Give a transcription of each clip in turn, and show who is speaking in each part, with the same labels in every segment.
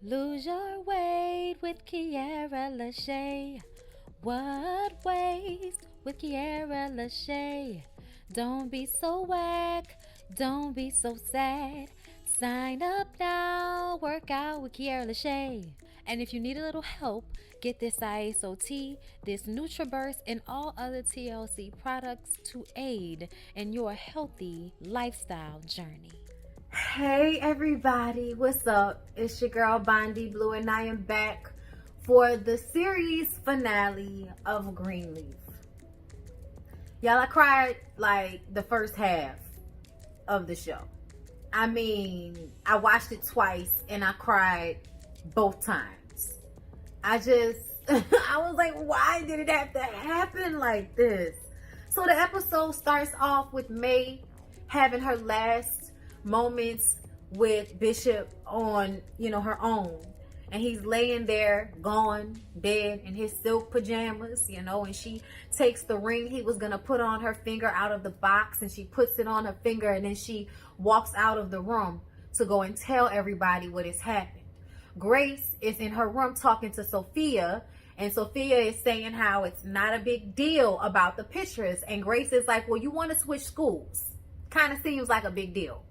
Speaker 1: Lose your weight with Kiara LaShae. What waste with Kiara LaShae? Don't be so whack, don't be so sad. Sign up now, work out with Kiara LaShae. And if you need a little help, get this ISOT, this NutriBurst, and all other TLC products to aid in your healthy lifestyle journey.
Speaker 2: Hey everybody, what's up? It's your girl Bondy Blue, and I am back for the series finale of Greenleaf. Y'all, I cried like the first half of the show. I mean, I watched it twice and I cried both times. I was like, why did it have to happen like this? So the episode starts off with May having her last moments with Bishop on, her own. And he's laying there, gone, dead, in his silk pajamas, and she takes the ring he was going to put on her finger out of the box, and she puts it on her finger, and then she walks out of the room to go and tell everybody what has happened. Grace is in her room talking to Sophia, and Sophia is saying how it's not a big deal about the pictures. And Grace is like, well, you want to switch schools. Kind of seems like a big deal.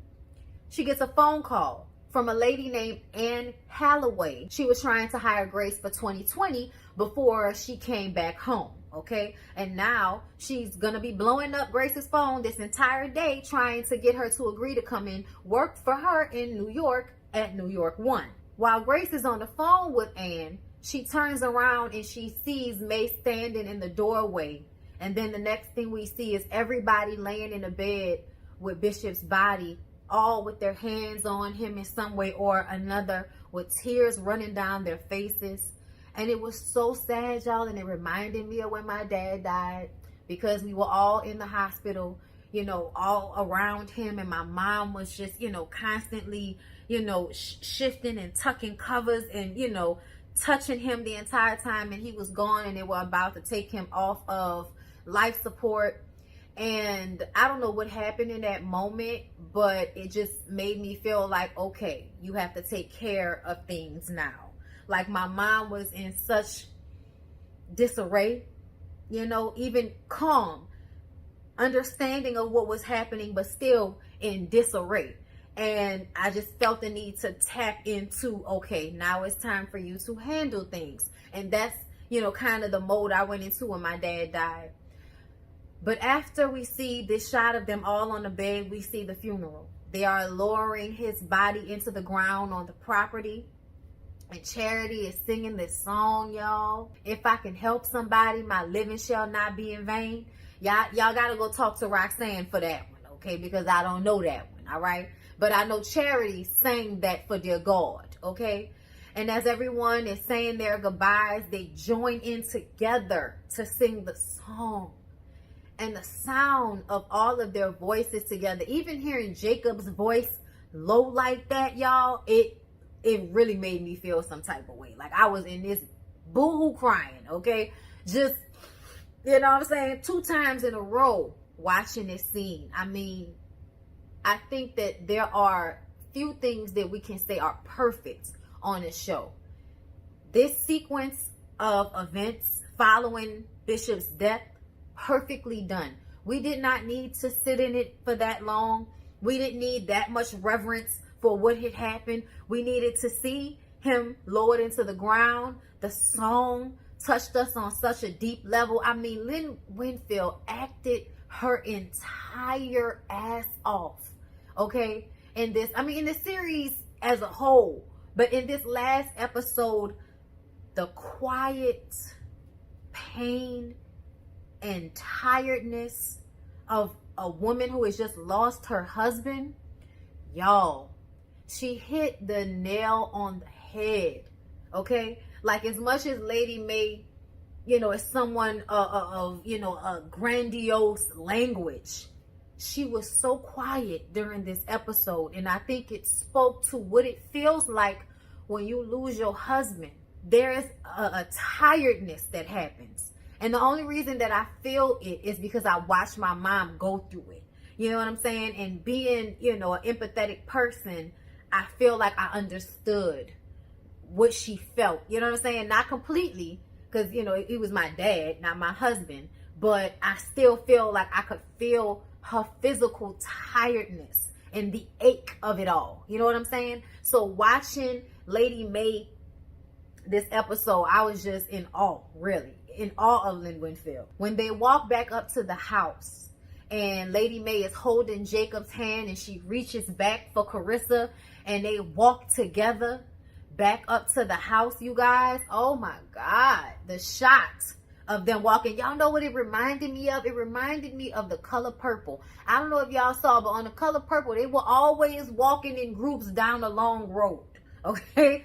Speaker 2: She gets a phone call from a lady named Anne Halloway. She was trying to hire Grace for 2020 before she came back home, okay? And now she's going to be blowing up Grace's phone this entire day trying to get her to agree to come in work for her in New York at New York 1. While Grace is on the phone with Anne, she turns around and she sees May standing in the doorway. And then the next thing we see is everybody laying in a bed with Bishop's body, all with their hands on him in some way or another, with tears running down their faces. And it was so sad, y'all, and it reminded me of when my dad died, because we were all in the hospital, all around him, and my mom was just, constantly, shifting and tucking covers and, touching him the entire time, and he was gone, and they were about to take him off of life support. And I don't know what happened in that moment, but it just made me feel like, okay, you have to take care of things now. Like, my mom was in such disarray, even calm, understanding of what was happening, but still in disarray. And I just felt the need to tap into, okay, now it's time for you to handle things. And that's, kind of the mode I went into when my dad died. But after we see this shot of them all on the bed, we see the funeral. They are lowering his body into the ground on the property. And Charity is singing this song, y'all. If I can help somebody, my living shall not be in vain. Y'all got to go talk to Roxanne for that one, okay? Because I don't know that one, all right? But I know Charity sang that for their God, okay? And as everyone is saying their goodbyes, they join in together to sing the song. And the sound of all of their voices together, even hearing Jacob's voice low like that, y'all, it really made me feel some type of way. Like, I was in this boo-hoo crying, okay? Just, what I'm saying, 2 times in a row watching this scene. I mean, I think that there are few things that we can say are perfect on this show. This sequence of events following Bishop's death, perfectly done. We did not need to sit in it for that long. We didn't need that much reverence for what had happened. We needed to see him lowered into the ground. The song touched us on such a deep level. I mean, Lynn Winfield acted her entire ass off, okay? In the series as a whole, but in this last episode, the quiet pain and tiredness of a woman who has just lost her husband, y'all, she hit the nail on the head, okay? Like, as much as Lady May, is someone of a grandiose language, she was so quiet during this episode, and I think it spoke to what it feels like when you lose your husband. There's a tiredness that happens. And the only reason that I feel it is because I watched my mom go through it. You know what I'm saying? And being, an empathetic person, I feel like I understood what she felt. You know what I'm saying? Not completely, because, you know, he was my dad, not my husband. But I still feel like I could feel her physical tiredness and the ache of it all. You know what I'm saying? So watching Lady Mae this episode, I was just in awe, really. In awe of Lynn Winfield. When they walk back up to the house and Lady Mae is holding Jacob's hand and she reaches back for Carissa and they walk together back up to the house, you guys. Oh my God. The shot of them walking. Y'all know what it reminded me of? It reminded me of The Color Purple. I don't know if y'all saw, but on The Color Purple, they were always walking in groups down a long road. Okay?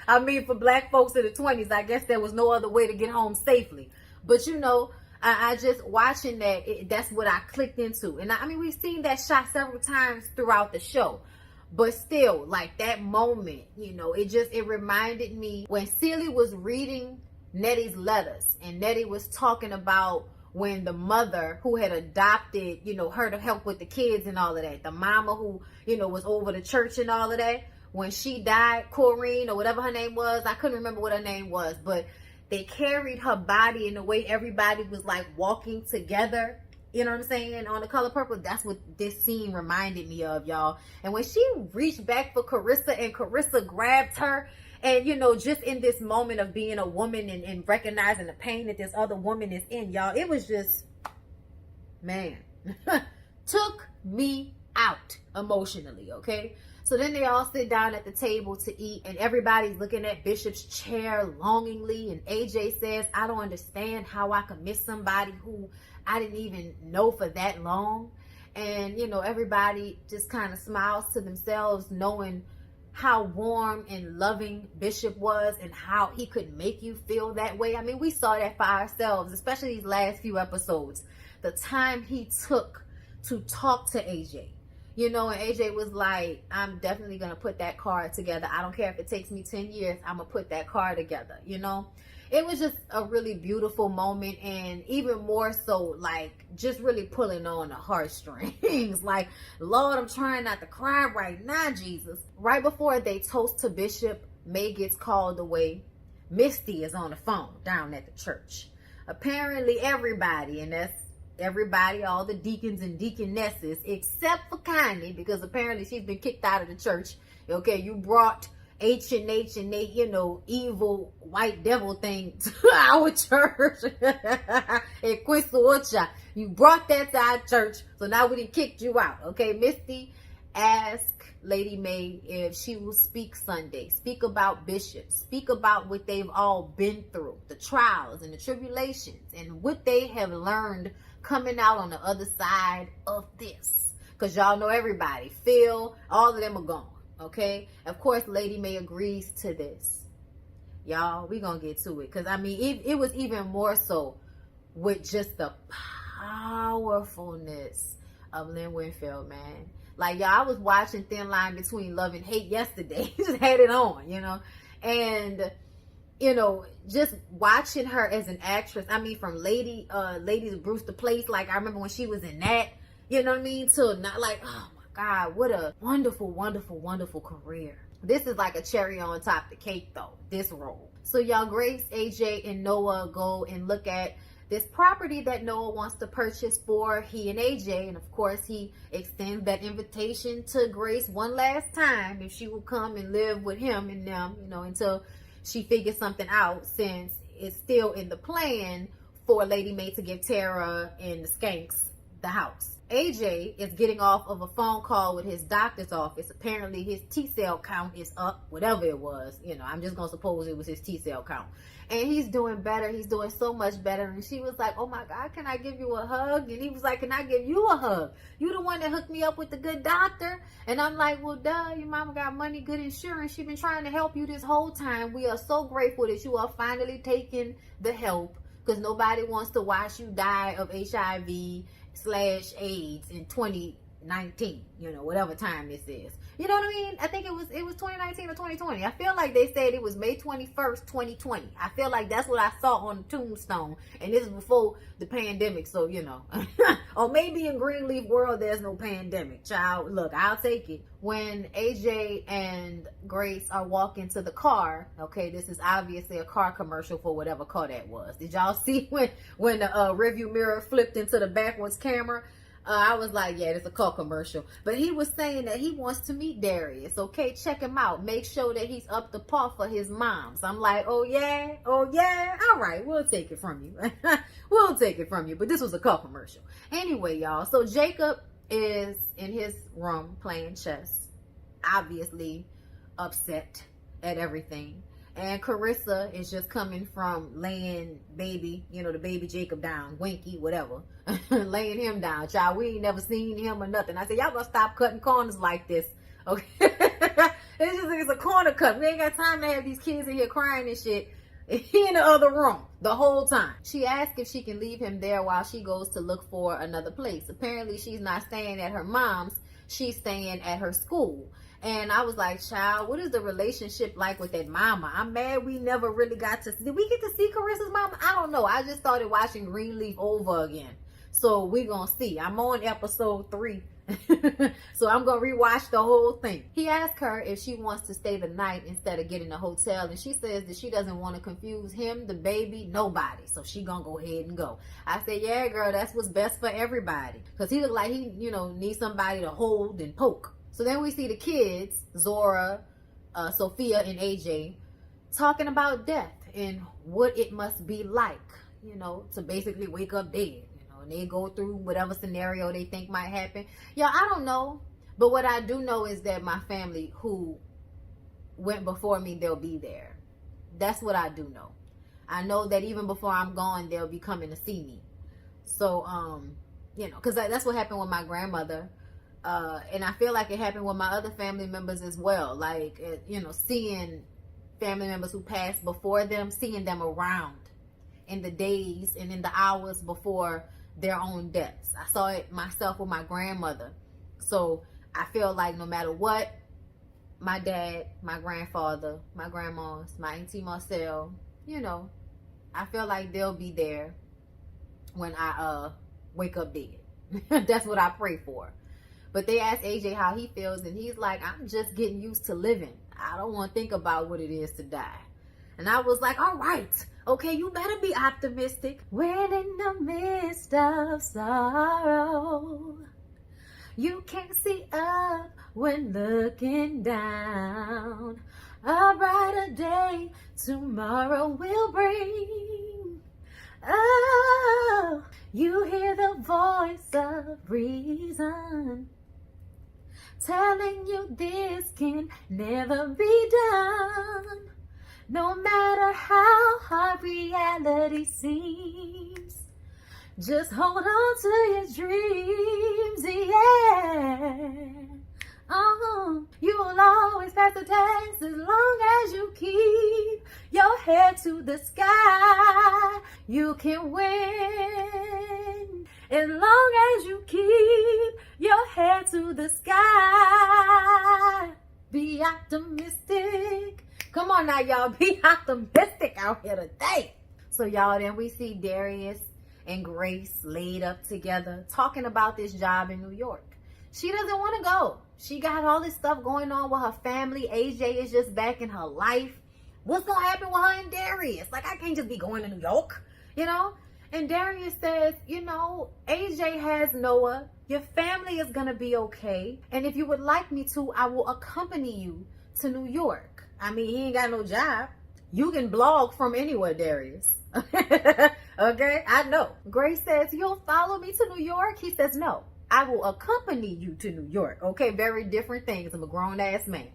Speaker 2: I mean, for black folks in the 20s, I guess there was no other way to get home safely. But, you know, I just watching that, that's what I clicked into. And I mean, we've seen that shot several times throughout the show. But still, like that moment, you know, it reminded me when Celie was reading Nettie's letters. And Nettie was talking about when the mother who had adopted, you know, her to help with the kids and all of that. The mama who, you know, was over the church and all of that. When she died, Corrine or whatever her name was, I couldn't remember what her name was, but they carried her body in the way everybody was like walking together. You know what I'm saying? On The Color Purple, that's what this scene reminded me of, y'all. And when she reached back for Carissa and Carissa grabbed her, and, you know, just in this moment of being a woman and recognizing the pain that this other woman is in, y'all, it was just, man, took me out emotionally, okay? So then they all sit down at the table to eat, and everybody's looking at Bishop's chair longingly, and AJ says, I don't understand how I could miss somebody who I didn't even know for that long. And, you know, everybody just kind of smiles to themselves, knowing how warm and loving Bishop was and how he could make you feel that way. I mean, we saw that for ourselves, especially these last few episodes. The time he took to talk to AJ. You know, and AJ was like, I'm definitely going to put that card together. I don't care if it takes me 10 years. I'm going to put that card together, you know. It was just a really beautiful moment, and even more so, like, just really pulling on the heartstrings. Like, Lord, I'm trying not to cry right now, Jesus. Right before they toast to Bishop, Mae gets called away. Misty is on the phone down at the church. Apparently everybody, and that's everybody, all the deacons and deaconesses, except for Connie, because apparently she's been kicked out of the church. Okay, you brought H&H and they, you know, evil white devil thing to our church. And Quincy, you brought that to our church, so now we done kicked you out. Okay, Misty asked Lady Mae if she will speak Sunday, speak about Bishop, speak about what they've all been through, the trials and the tribulations, and what they have learned coming out on the other side of this. Because y'all know everybody, Phil, all of them are gone. Okay, of course, Lady Mae agrees to this. Y'all, we gonna get to it. Because, I mean, it was even more so with just the powerfulness of Lynn Winfield, man. Like, y'all, I was watching Thin Line Between Love and Hate yesterday. Just had it on, you know. And, you know, just watching her as an actress. I mean, from Ladies Brewster Place, like, I remember when she was in that, you know what I mean? To not like, oh, God, what a wonderful, wonderful, wonderful career. This is like a cherry on top of the cake, though, this role. So y'all, Grace, AJ, and Noah go and look at this property that Noah wants to purchase for he and AJ. And of course, he extends that invitation to Grace one last time if she will come and live with him and them, you know, until she figures something out, since it's still in the plan for Lady Mae to give Tara and the Skanks the house. AJ is getting off of a phone call with his doctor's office. Apparently his T-cell count is up, whatever it was. You know, I'm just going to suppose it was his T-cell count. And he's doing better. He's doing so much better. And she was like, oh my God, can I give you a hug? And he was like, can I give you a hug? You the one that hooked me up with the good doctor. And I'm like, well, duh, your mama got money, good insurance. She's been trying to help you this whole time. We are so grateful that you are finally taking the help, because nobody wants to watch you die of HIV/AIDS in 2019, you know, whatever time this is. You know what I mean? I think it was 2019 or 2020. I feel like they said it was May 21st, 2020. I feel like that's what I saw on the tombstone. And this is before the pandemic, so, you know. Or maybe in Greenleaf world, there's no pandemic. Child, look, I'll take it. When AJ and Grace are walking to the car, okay, this is obviously a car commercial for whatever car that was. Did y'all see when the review mirror flipped into the backwards camera? I was like, yeah, it's a car commercial. But he was saying that he wants to meet Darius. Okay, check him out. Make sure that he's up to par for his moms. I'm like, oh yeah? Oh yeah? All right, we'll take it from you. We'll take it from you. But this was a car commercial. Anyway, y'all, so Jacob is in his room playing chess. Obviously upset at everything. And Carissa is just coming from laying baby, the baby Jacob down, Winky, whatever, laying him down. Child, we ain't never seen him or nothing. I said, y'all gonna stop cutting corners like this, okay? It's a corner cut. We ain't got time to have these kids in here crying and shit. He in the other room the whole time. She asked if she can leave him there while she goes to look for another place. Apparently, she's not staying at her mom's. She's staying at her school. And I was like, child, what is the relationship like with that mama? I'm mad we never really got to... Did we get to see Carissa's mama? I don't know. I just started watching Greenleaf over again. So we gonna see. I'm on episode 3. So I'm gonna rewatch the whole thing. He asked her if she wants to stay the night instead of getting a hotel. And she says that she doesn't want to confuse him, the baby, nobody. So she gonna go ahead and go. I said, yeah, girl, that's what's best for everybody. Because he looked like he, needs somebody to hold and poke. So then we see the kids, Zora, Sophia, and AJ, talking about death and what it must be like, to basically wake up dead. And they go through whatever scenario they think might happen. Yeah, I don't know. But what I do know is that my family who went before me, they'll be there. That's what I do know. I know that even before I'm gone, they'll be coming to see me. So, because that's what happened with my grandmother. And I feel like it happened with my other family members as well. Like, seeing family members who passed before them, seeing them around in the days and in the hours before their own deaths. I saw it myself with my grandmother. So I feel like no matter what, my dad, my grandfather, my grandmas, my auntie Marcel, I feel like they'll be there when I wake up dead. That's what I pray for. But they asked AJ how he feels, and he's like, I'm just getting used to living. I don't want to think about what it is to die. And I was like, all right, okay, you better be optimistic. When in the midst of sorrow, you can't see up when looking down. A brighter day tomorrow will bring. Oh, you hear the voice of reason telling you this can never be done. No matter how hard reality seems, just hold on to your dreams, yeah. You will always pass the test as long as you keep your head to the sky. You can win as long as you keep your head to the sky. Be optimistic. Come on now, y'all. Be optimistic out here today. So, y'all, then we see Darius and Grace laid up together talking about this job in New York. She doesn't want to go. She got all this stuff going on with her family. AJ is just back in her life. What's going to happen with her and Darius? Like, I can't just be going to New York, And Darius says, AJ has Noah. Your family is going to be okay. And if you would like me to, I will accompany you to New York. I mean, he ain't got no job. You can blog from anywhere, Darius. Okay, I know. Grace says, you'll follow me to New York? He says, no, I will accompany you to New York. Okay, very different things. I'm a grown-ass man.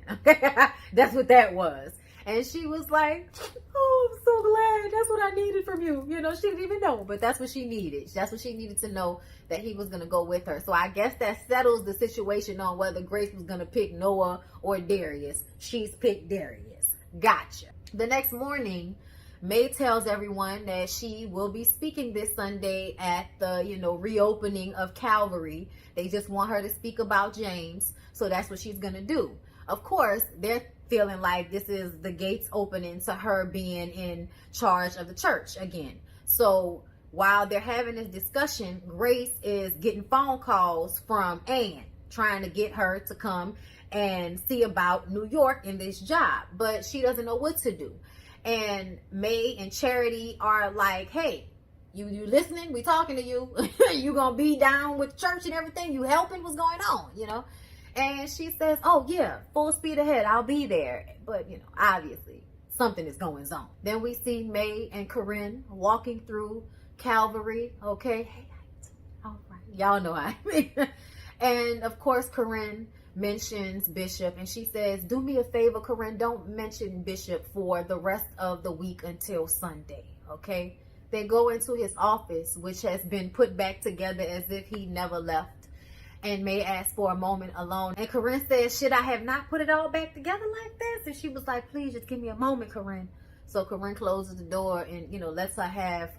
Speaker 2: That's what that was. And she was like, oh, I'm so glad. That's what I needed from you. She didn't even know, but that's what she needed. That's what she needed to know, that he was going to go with her. So I guess that settles the situation on whether Grace was going to pick Noah or Darius. She's picked Darius. Gotcha. The next morning, May tells everyone that she will be speaking this Sunday at the, reopening of Calvary. They just want her to speak about James. So that's what she's going to do. Of course, they're feeling like this is the gates opening to her being in charge of the church again. So while they're having this discussion, Grace is getting phone calls from Anne, trying to get her to come and see about New York in this job, but she doesn't know what to do. And May and Charity are like, hey, you listening? We talking to you. You gonna be down with church and everything? You helping? What's going on? You know? And she says, oh yeah, full speed ahead. I'll be there. But, you know, obviously something is going on. Then we see May and Corinne walking through Calvary. Okay. Hey, all right. Y'all know how I mean. And of course, Corinne mentions Bishop, and she says, do me a favor, Corinne, don't mention Bishop for the rest of the week until Sunday. Okay. They go into his office, which has been put back together as if he never left. And May asks for a moment alone. And Corinne says, should I have not put it all back together like this? And she was like, please just give me a moment, Corinne. So Corinne closes the door and, you know, lets her have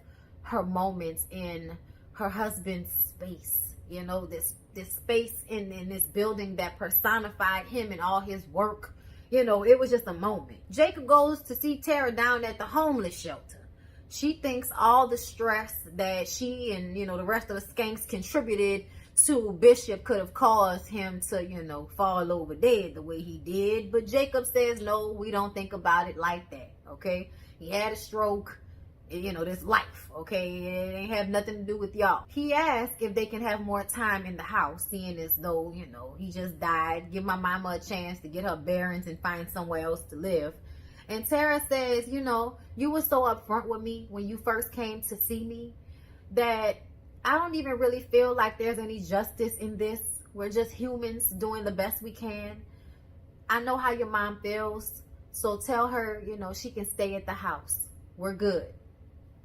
Speaker 2: her moments in her husband's space. You know, this space in this building that personified him and all his work. You know, it was just a moment. Jacob goes to see Tara down at the homeless shelter. She thinks all the stress that she and, you know, the rest of the skanks contributed to Bishop could have caused him to, you know, fall over dead the way he did. But Jacob says, no, we don't think about it like that, okay? He had a stroke, you know, this life, okay? It ain't have nothing to do with y'all. He asked if they can have more time in the house, seeing as though, you know, he just died. Give my mama a chance to get her bearings and find somewhere else to live. And Tara says, you know, you were so upfront with me when you first came to see me that I don't even really feel like there's any justice in this. We're just humans doing the best we can. I know how your mom feels, so tell her, you know, she can stay at the house. We're good.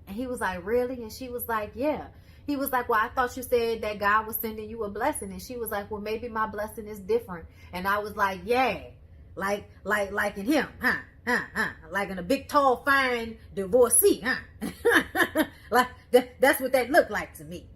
Speaker 2: And he was like, really? And she was like, yeah. He was like, well, I thought you said that God was sending you a blessing. And she was like, well, maybe my blessing is different. And I was like, yeah, like in him, huh? Like in a big, tall, fine divorcee, huh? Like that's what that looked like to me.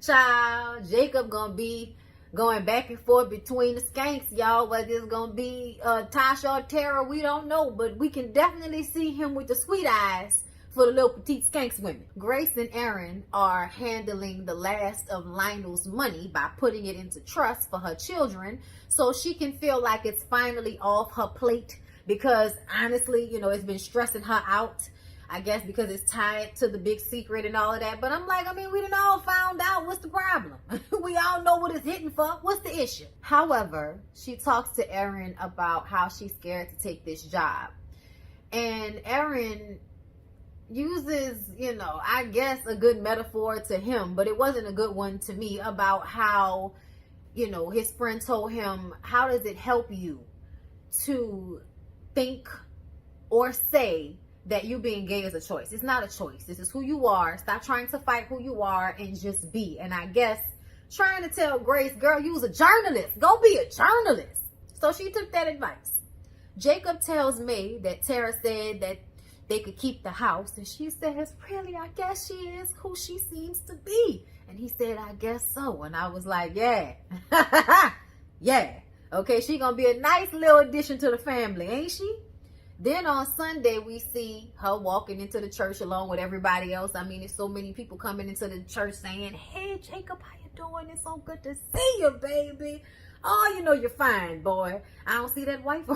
Speaker 2: Child, Jacob gonna be going back and forth between the skanks, y'all. Whether it's gonna be Tasha or Tara, we don't know, but we can definitely see him with the sweet eyes for the little petite skanks women. Grace and Aaron are handling the last of Lionel's money by putting it into trust for her children, so she can feel like it's finally off her plate. Because honestly, you know, it's been stressing her out. I guess because it's tied to the big secret and all of that. But I'm like, I mean, we done all found out. What's the problem? We all know what it's hitting for. What's the issue? However, she talks to Aaron about how she's scared to take this job. And Aaron uses, you know, I guess a good metaphor to him, but it wasn't a good one to me, about how, you know, his friend told him, how does it help you to think or say that you being gay is a choice? It's not a choice. This is who you are. Stop trying to fight who you are and just be. And I guess trying to tell Grace, girl, you was a journalist. Go be a journalist. So she took that advice. Jacob tells May that Tara said that they could keep the house. And she says, really, I guess she is who she seems to be. And he said, I guess so. And I was like, yeah. Yeah. Okay, she gonna be a nice little addition to the family, ain't she? Then on Sunday, we see her walking into the church along with everybody else. I mean, there's so many people coming into the church saying, hey, Jacob, how you doing? It's so good to see you, baby. Oh, you know you're fine, boy. I don't see that wife.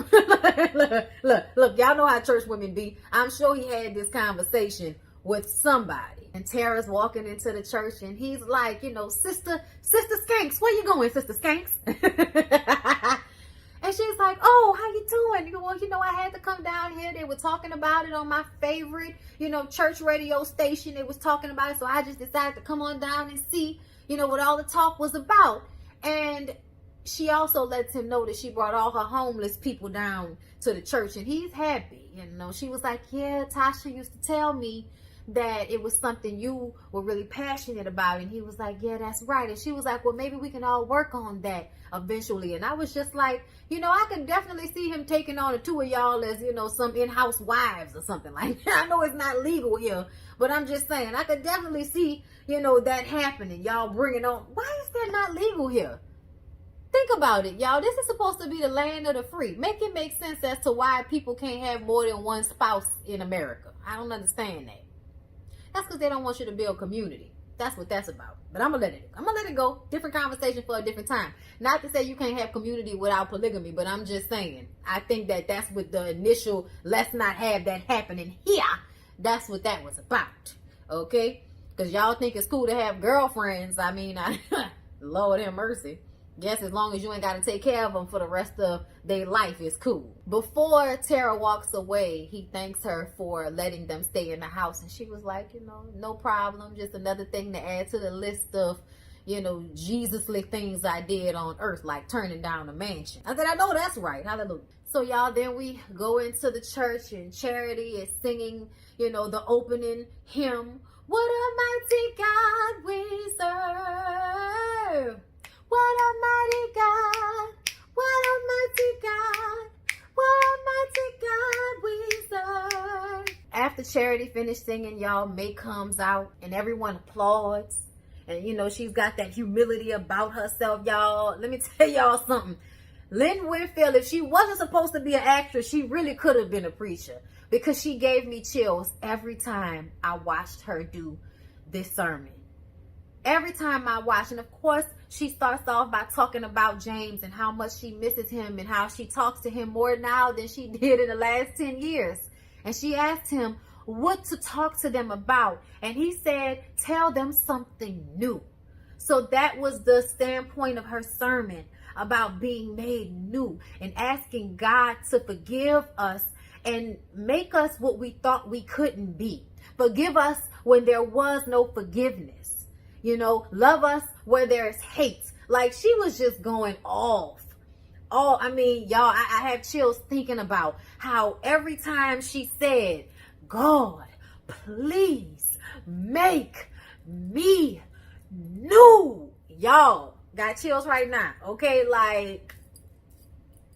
Speaker 2: look, y'all know how church women be. I'm sure he had this conversation with somebody. And Tara's walking into the church and he's like, you know, Sister Skanks, where you going, Sister Skanks? And she's like, oh, how you doing? Well, you know, I had to come down here. They were talking about it on my favorite, you know, church radio station. They was talking about it. So I just decided to come on down and see, you know, what all the talk was about. And she also lets him know that she brought all her homeless people down to the church. And he's happy. You know, she was like, yeah, Tasha used to tell me that it was something you were really passionate about. And he was like, yeah, that's right. And she was like, well, maybe we can all work on that eventually. And I was just like, you know, I could definitely see him taking on the two of y'all as, you know, some in-house wives or something like that. I know it's not legal here, but I'm just saying, I could definitely see, you know, that happening. Y'all bringing on, why is that not legal here? Think about it, y'all. This is supposed to be the land of the free. Make it make sense as to why people can't have more than one spouse in America. I don't understand that. That's because they don't want you to build community. That's what that's about. But I'm gonna let it go. Different conversation for a different time. Not to say you can't have community without polygamy, but I'm just saying, I think that that's what the initial let's not have that happening here. That's what that was about. Okay? Because y'all think it's cool to have girlfriends. I mean, Lord have mercy. Yes, as long as you ain't got to take care of them for the rest of their life, it's cool. Before Tara walks away, he thanks her for letting them stay in the house. And she was like, no problem. Just another thing to add to the list of, Jesus-like things I did on earth, like turning down a mansion. I said, I know that's right. Hallelujah. So y'all, then we go into the church and Charity is singing, the opening hymn. What a mighty God we serve. What a mighty God, what a mighty God, what a mighty God we serve. After Charity finished singing, y'all, May comes out and everyone applauds. And, she's got that humility about herself, y'all. Let me tell y'all something. Lynn Winfield, if she wasn't supposed to be an actress, she really could have been a preacher. Because she gave me chills every time I watched her do this sermon. Every time I watch, and of course, she starts off by talking about James and how much she misses him and how she talks to him more now than she did in the last 10 years. And she asked him what to talk to them about. And he said, tell them something new. So that was the standpoint of her sermon about being made new and asking God to forgive us and make us what we thought we couldn't be. Forgive us when there was no forgiveness. Love us where there's hate. Like, she was just going off. Y'all, I have chills thinking about how every time she said, God, please make me new. Y'all, got chills right now. Okay, like,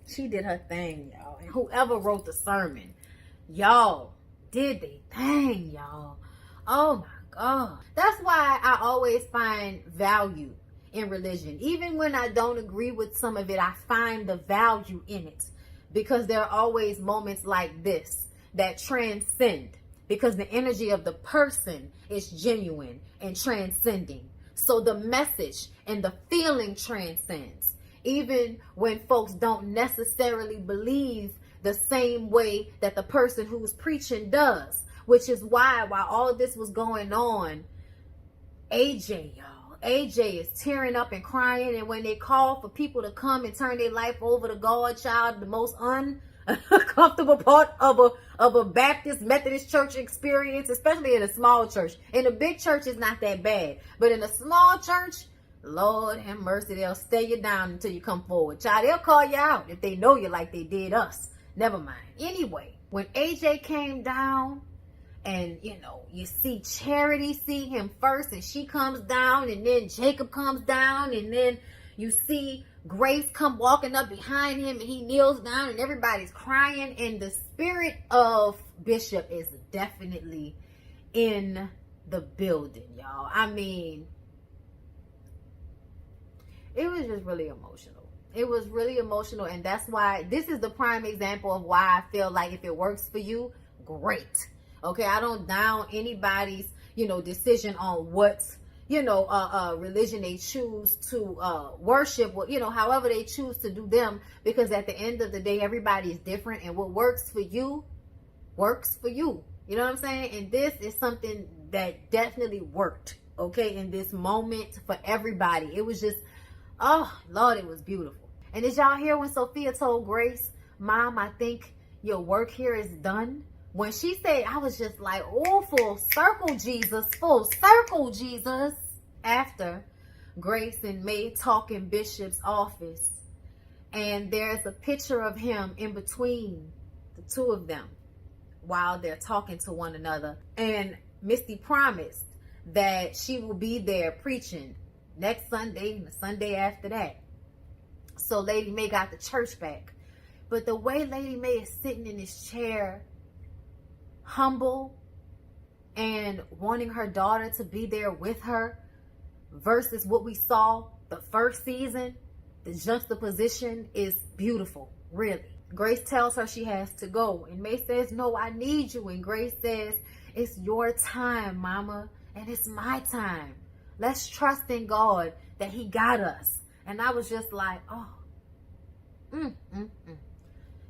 Speaker 2: she did her thing, y'all. And whoever wrote the sermon, y'all, did they thing, y'all. Oh my God. That's why I always find value in religion. Even when I don't agree with some of it, I find the value in it. Because there are always moments like this that transcend. Because the energy of the person is genuine and transcending. So the message and the feeling transcends. Even when folks don't necessarily believe the same way that the person who's preaching does. Which is why, while all of this was going on, AJ, y'all, AJ is tearing up and crying. And when they call for people to come and turn their life over to God, child, the most uncomfortable part of a Baptist Methodist church experience, especially in a small church. In a big church, it's not that bad. But in a small church, Lord have mercy, they'll stay you down until you come forward. Child, they'll call you out if they know you like they did us. Never mind. Anyway, when AJ came down, and, you see Charity see him first, and she comes down, and then Jacob comes down, and then you see Grace come walking up behind him, and he kneels down, and everybody's crying, and the spirit of Bishop is definitely in the building, y'all. It was just really emotional. It was really emotional, and that's why this is the prime example of why I feel like if it works for you, great. Okay, I don't down anybody's, decision on what, religion they choose to worship, however they choose to do them, because at the end of the day, everybody is different, and what works for you, works for you. You know what I'm saying? And this is something that definitely worked, okay, in this moment for everybody. It was just, oh, Lord, it was beautiful. And did y'all hear when Sophia told Grace, Mom, I think your work here is done? When she said, I was just like, oh, full circle, Jesus, full circle, Jesus. After Grace and May talk in Bishop's office, and there's a picture of him in between the two of them while they're talking to one another. And Misty promised that she will be there preaching next Sunday and the Sunday after that. So Lady May got the church back. But the way Lady May is sitting in this chair, humble and wanting her daughter to be there with her versus what we saw the first season, the juxtaposition is beautiful, really. Grace tells her she has to go, and May says, no, I need you. And Grace says, It's your time, mama, and it's my time. Let's trust in God that he got us. And I was just like, oh,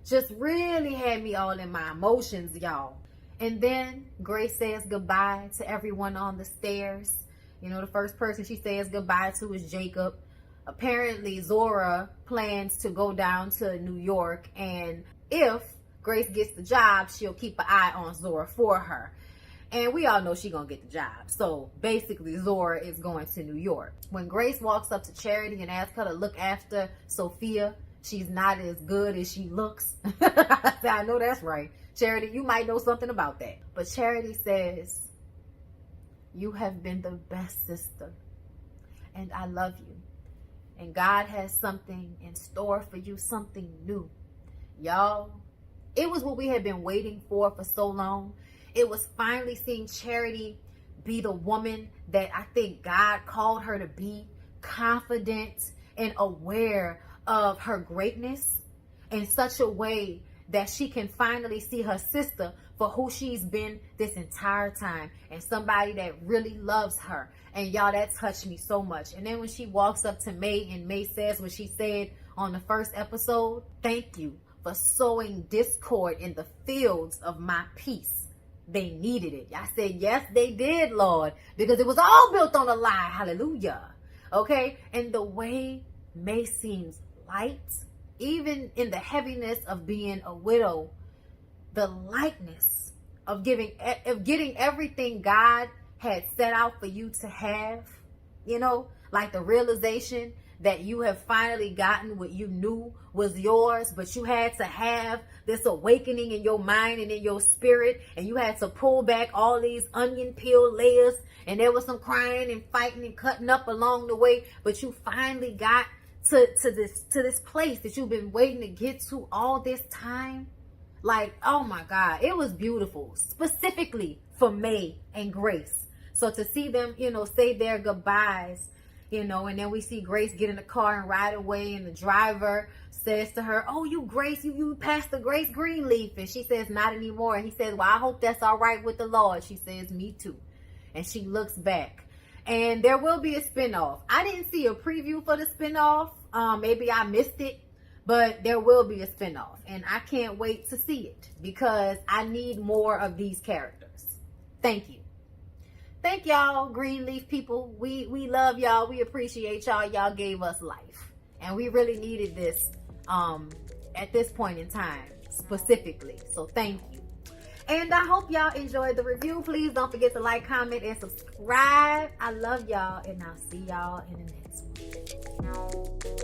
Speaker 2: just really had me all in my emotions, y'all. And then Grace says goodbye to everyone on the stairs. You know, the first person she says goodbye to is Jacob. Apparently, Zora plans to go down to New York, and if Grace gets the job, she'll keep an eye on Zora for her. And we all know she's gonna get the job. So basically, Zora is going to New York. When Grace walks up to Charity and asks her to look after Sophia, she's not as good as she looks. I know that's right. Charity, you might know something about that. But Charity says, you have been the best sister, and I love you. And God has something in store for you, something new. Y'all, it was what we had been waiting for so long. It was finally seeing Charity be the woman that I think God called her to be, confident and aware of her greatness in such a way that she can finally see her sister for who she's been this entire time, and somebody that really loves her. And y'all, that touched me so much. And then when she walks up to May, and May says what she said on the first episode, thank you for sowing discord in the fields of my peace. They needed it. I said, yes, they did, Lord, because it was all built on a lie. Hallelujah. Okay. And the way May seems light, even in the heaviness of being a widow, the lightness of getting everything God had set out for you to have, you know, like the realization that you have finally gotten what you knew was yours, but you had to have this awakening in your mind and in your spirit, and you had to pull back all these onion peel layers, and there was some crying and fighting and cutting up along the way, but you finally got to this place that you've been waiting to get to all this time. Like, oh my God, it was beautiful, specifically for May and Grace. So to see them, you know, say their goodbyes, you know, and then we see Grace get in the car and ride away, and the driver says to her, oh, you Grace, you passed the Grace Greenleaf. And she says, not anymore. And he says, well, I hope that's all right with the Lord. She says, me too. And she looks back. And there will be a spinoff. I didn't see a preview for the spinoff. Maybe I missed it, but there will be a spinoff. And I can't wait to see it because I need more of these characters. Thank you. Thank y'all, Greenleaf people. We love y'all. We appreciate y'all. Y'all gave us life. And we really needed this at this point in time specifically. So thank you. And I hope y'all enjoyed the review. Please don't forget to like, comment, and subscribe. I love y'all, and I'll see y'all in the next one.